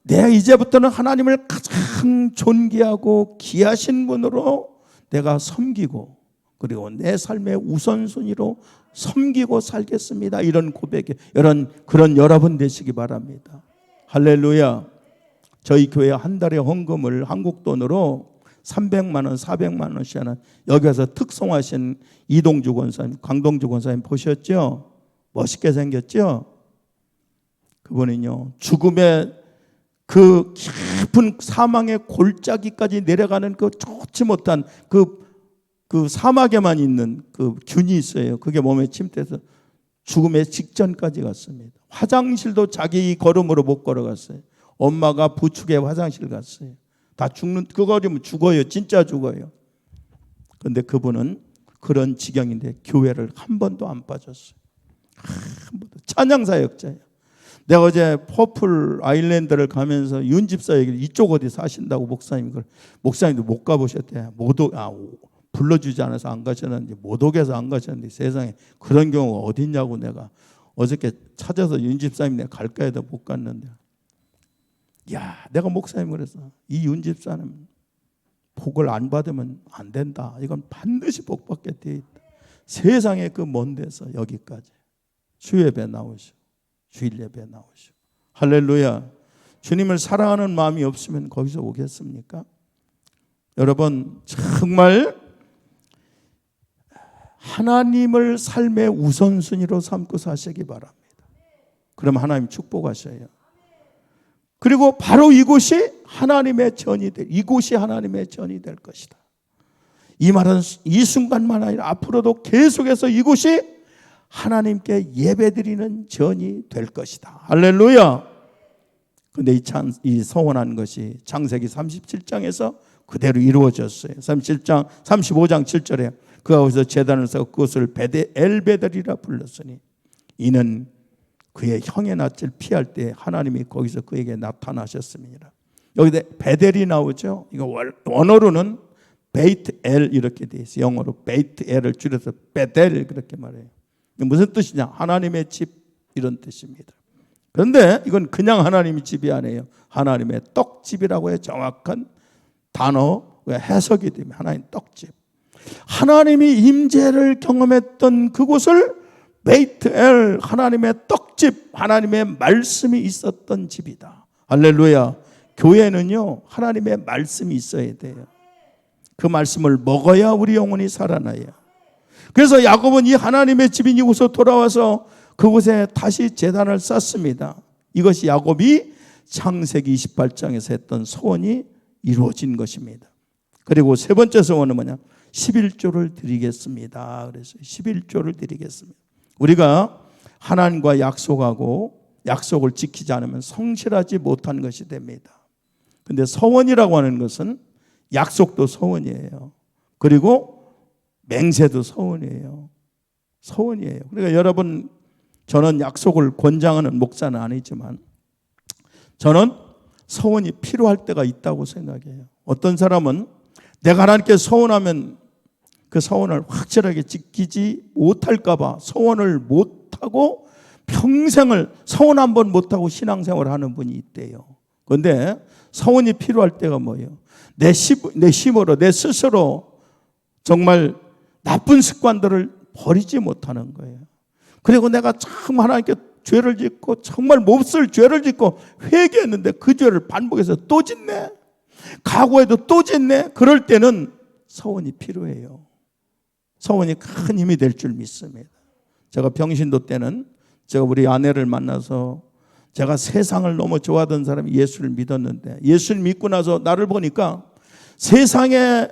내가 이제부터는 하나님을 가장 존귀하고 귀하신 분으로 내가 섬기고 그리고 내 삶의 우선순위로 섬기고 살겠습니다. 이런 고백이 그런 여러분 되시기 바랍니다. 할렐루야. 저희 교회 한 달에 헌금을 한국 돈으로 300만 원, 400만 원씩 하는 여기서 특송하신 이동주 권사님, 강동주 권사님 보셨죠? 멋있게 생겼죠? 그분은요, 죽음의 그 깊은 사망의 골짜기까지 내려가는 그 좋지 못한 그 사막에만 있는 그 균이 있어요. 그게 몸에 침투해서 죽음의 직전까지 갔습니다. 화장실도 자기 걸음으로 못 걸어갔어요. 엄마가 부축에 화장실 갔어요. 다 그거면 죽어요. 진짜 죽어요. 그런데 그분은 그런 지경인데 교회를 한 번도 안 빠졌어요. 한 번도. 찬양사역자예요. 내가 어제 퍼플 아일랜드를 가면서 윤 집사 얘기를 이쪽 어디 사신다고 목사님도 못 가보셨대. 불러주지 않아서 안 가셨는지 못 오게서 안 가셨는데 세상에 그런 경우가 어딨냐고 내가 어저께 찾아서 윤 집사님 내가 갈까 해도 못 갔는데, 야, 내가 목사님 그래서 이 윤 집사는 복을 안 받으면 안 된다. 이건 반드시 복 받게 돼 있다. 세상에 그 먼 데서 여기까지 주예배 나오시고 주일 예배 나오시고. 할렐루야. 주님을 사랑하는 마음이 없으면 거기서 오겠습니까? 여러분 정말 하나님을 삶의 우선순위로 삼고 사시기 바랍니다. 그럼 하나님 축복하셔요. 그리고 바로 이곳이 하나님의 전이 될 것이다. 이 말은 이 순간만 아니라 앞으로도 계속해서 이곳이 하나님께 예배드리는 전이 될 것이다. 할렐루야. 근데 이 서원한 것이 창세기 37장에서 그대로 이루어졌어요. 35장 7절에 그가 거기서 제단을 세워 그것을 엘베델이라 불렀으니 이는 그의 형의 낯을 피할 때 하나님이 거기서 그에게 나타나셨습니다. 여기 베델이 나오죠. 이거 원어로는 베이트 엘 이렇게 돼 있어요. 영어로 베이트 엘을 줄여서 베델 그렇게 말해요. 무슨 뜻이냐? 하나님의 집 이런 뜻입니다. 그런데 이건 그냥 하나님의 집이 아니에요. 하나님의 떡집이라고 해요. 정확한 단어 해석이 되면 하나님 떡집. 하나님이 임재를 경험했던 그곳을 베이트엘, 하나님의 떡집, 하나님의 말씀이 있었던 집이다. 할렐루야. 교회는요 하나님의 말씀이 있어야 돼요. 그 말씀을 먹어야 우리 영혼이 살아나요. 그래서 야곱은 이 하나님의 집인 이곳으로 돌아와서 그곳에 다시 제단을 쌓습니다. 이것이 야곱이 창세기 28장에서 했던 소원이 이루어진 것입니다. 그리고 세 번째 소원은 뭐냐? 11조를 드리겠습니다. 그래서 11조를 드리겠습니다. 우리가 하나님과 약속하고 약속을 지키지 않으면 성실하지 못한 것이 됩니다. 그런데 서원이라고 하는 것은 약속도 서원이에요. 그리고 맹세도 서원이에요. 서원이에요. 그러니까 여러분, 저는 약속을 권장하는 목사는 아니지만 저는 서원이 필요할 때가 있다고 생각해요. 어떤 사람은 내가 하나님께 서원하면 그 서원을 확실하게 지키지 못할까 봐 서원을 못하고 평생을 서원 한 번 못하고 신앙생활을 하는 분이 있대요. 그런데 서원이 필요할 때가 뭐예요? 내 힘으로 내 스스로 정말 나쁜 습관들을 버리지 못하는 거예요. 그리고 내가 참 하나님께 죄를 짓고 정말 몹쓸 죄를 짓고 회개했는데 그 죄를 반복해서 또 짓네. 각오해도 또 짓네. 그럴 때는 서원이 필요해요. 서원이 큰 힘이 될 줄 믿습니다. 제가 병신도 때는 제가 우리 아내를 만나서 제가 세상을 너무 좋아하던 사람이 예수를 믿었는데 예수를 믿고 나서 나를 보니까 세상에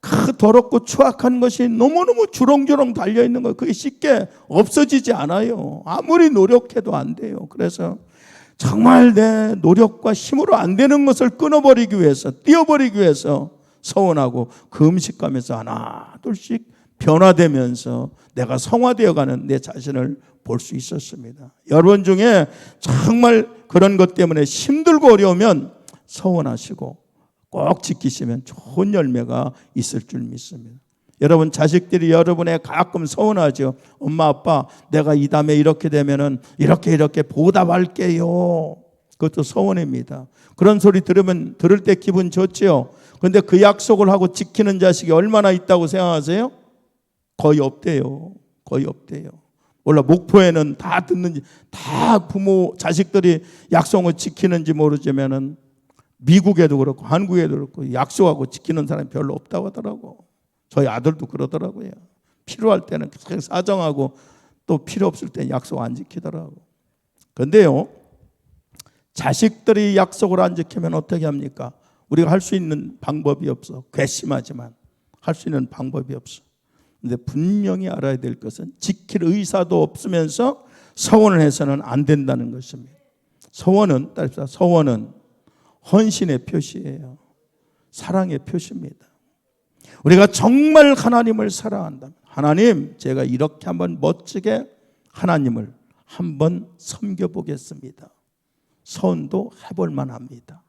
그 더럽고 추악한 것이 너무너무 주렁주렁 달려있는 거예요. 그게 쉽게 없어지지 않아요. 아무리 노력해도 안 돼요. 그래서 정말 내 노력과 힘으로 안 되는 것을 끊어버리기 위해서, 띄워버리기 위해서 서원하고 그 음식감에서 하나 둘씩 변화되면서 내가 성화되어가는 내 자신을 볼 수 있었습니다. 여러분 중에 정말 그런 것 때문에 힘들고 어려우면 서원하시고 꼭 지키시면 좋은 열매가 있을 줄 믿습니다. 여러분 자식들이 여러분의 가끔 서운하죠. 엄마 아빠 내가 이 다음에 이렇게 되면은 이렇게 보답할게요. 그것도 서원입니다. 그런 소리 들을 때 기분 좋지요. 그런데 그 약속을 하고 지키는 자식이 얼마나 있다고 생각하세요? 거의 없대요. 거의 없대요. 몰라, 목포에는 다 듣는지, 다 부모 자식들이 약속을 지키는지 모르지만은 미국에도 그렇고 한국에도 그렇고 약속하고 지키는 사람이 별로 없다고 하더라고. 저희 아들도 그러더라고요. 필요할 때는 사정하고 또 필요 없을 때 약속 안 지키더라고. 그런데요, 자식들이 약속을 안 지키면 어떻게 합니까? 우리가 할 수 있는 방법이 없어. 괘씸하지만 할 수 있는 방법이 없어. 그런데 분명히 알아야 될 것은 지킬 의사도 없으면서 서원을 해서는 안 된다는 것입니다. 서원은 헌신의 표시예요. 사랑의 표시입니다. 우리가 정말 하나님을 사랑한다면, 하나님, 제가 이렇게 한번 멋지게 하나님을 한번 섬겨보겠습니다. 서원도 해볼 만합니다.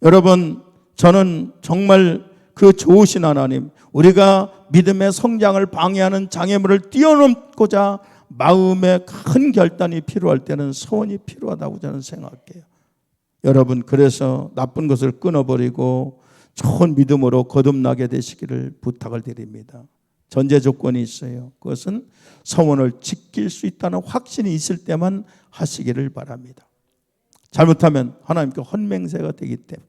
여러분, 저는 정말 그 좋으신 하나님, 우리가 믿음의 성장을 방해하는 장애물을 뛰어넘고자 마음의 큰 결단이 필요할 때는 서원이 필요하다고 저는 생각해요. 여러분, 그래서 나쁜 것을 끊어버리고 좋은 믿음으로 거듭나게 되시기를 부탁을 드립니다. 전제 조건이 있어요. 그것은 서원을 지킬 수 있다는 확신이 있을 때만 하시기를 바랍니다. 잘못하면 하나님께 헌맹세가 되기 때문에.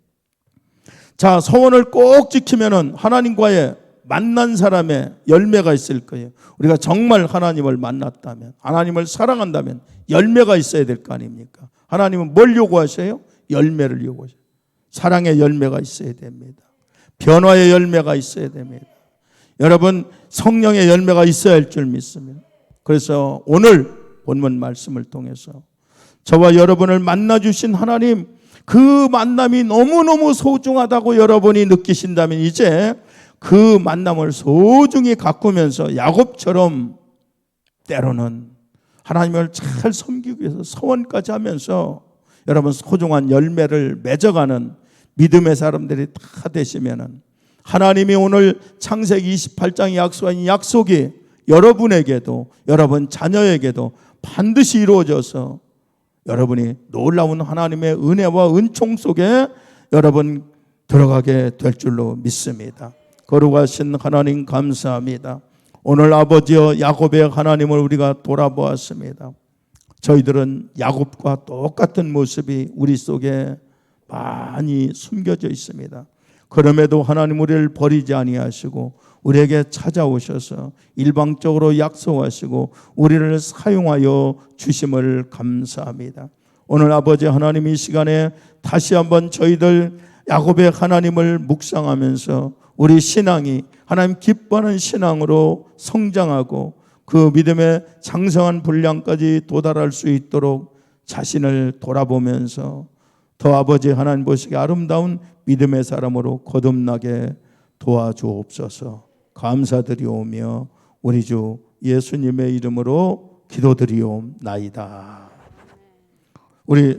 자, 서원을 꼭 지키면은 하나님과의 만난 사람의 열매가 있을 거예요. 우리가 정말 하나님을 만났다면, 하나님을 사랑한다면 열매가 있어야 될 거 아닙니까? 하나님은 뭘 요구하셔요? 열매를 요구하셔요. 사랑의 열매가 있어야 됩니다. 변화의 열매가 있어야 됩니다. 여러분, 성령의 열매가 있어야 할 줄 믿습니다. 그래서 오늘 본문 말씀을 통해서 저와 여러분을 만나주신 하나님, 그 만남이 너무너무 소중하다고 여러분이 느끼신다면 이제 그 만남을 소중히 가꾸면서 야곱처럼 때로는 하나님을 잘 섬기기 위해서 서원까지 하면서 여러분 소중한 열매를 맺어가는 믿음의 사람들이 다 되시면은 하나님이 오늘 창세기 28장에 약속한 이 약속이 여러분에게도 여러분 자녀에게도 반드시 이루어져서 여러분이 놀라운 하나님의 은혜와 은총 속에 여러분 들어가게 될 줄로 믿습니다. 거룩하신 하나님 감사합니다. 오늘 아버지여 야곱의 하나님을 우리가 돌아보았습니다. 저희들은 야곱과 똑같은 모습이 우리 속에 많이 숨겨져 있습니다. 그럼에도 하나님 우리를 버리지 아니하시고 우리에게 찾아오셔서 일방적으로 약속하시고 우리를 사용하여 주심을 감사합니다. 오늘 아버지 하나님 이 시간에 다시 한번 저희들 야곱의 하나님을 묵상하면서 우리 신앙이 하나님 기뻐하는 신앙으로 성장하고 그 믿음의 장성한 분량까지 도달할 수 있도록 자신을 돌아보면서 더 아버지 하나님 보시기에 아름다운 믿음의 사람으로 거듭나게 도와주옵소서. 감사드리오며 우리 주 예수님의 이름으로 기도드리옵나이다. 우리